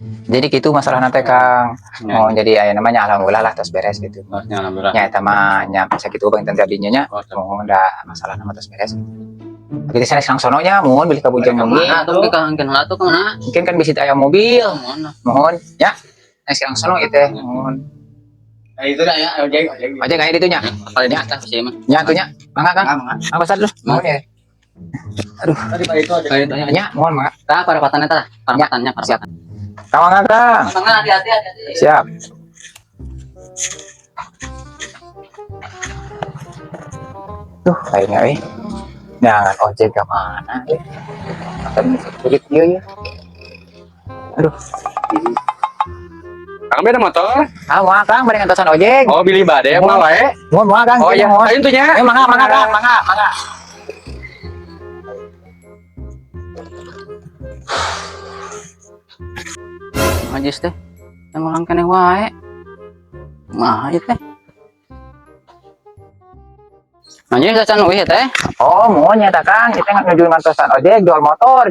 Jadi gitu masalah nanti Kang. Oh, jadi aya namanya alhamdulillah lah tos beres gitu. Alhamdulillah. Nya eta mah nya sakitu bang tadinya nya. Oh, da masalah nama tos beres. Tapi di sana sang sononya mohon beli kabujang mobil. Tuh Kang, kenal tuh Kang. Mungkin kan bisa aya mobil. Mana? Mohon ya. Sekarang sono itu mohon. Itu dah ya, ojek. Aja kayak itu nya. Paling di atas sih mah. Nya tuh nya. Mangga Kang. Apa dulu? Mohon ya. Aduh, Tadi Pak itu aja. Kayak tanya. nya mohon mangga. Tah parapatannya tah. Parapatannya parapatan. Kang Kang. Mangga hati-hati. Siap. Tuh, kayaknya jangan ojek ke mana akan sulit dia ya. Aduh. Kang beda motor? Mau Kang bari ngantosan ojek. Oh, bilih bade mau wae. Mohon Kang. Oh iya, ayo tuh nya. Mangga Kang, mangga. Majis teh. Emang kene wae. Mah ieu teh. Anjing sacan euy teh. Oh, mohon nyata Kang, kita nuju ngantosan ojek jual motor.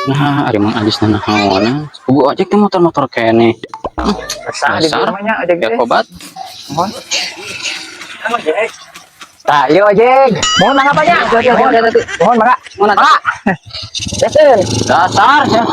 Nah, ari Mang Ajis nah naon. Kubu ojek teh motor-motor kene. Sah di rumahnya ojek Ya teh. obat. Mohon. Ojek. Tah, iya ojek. Mohon mangga Pak nya. Mohon mangga. Mana? Mangga. Jason. Dasar ya.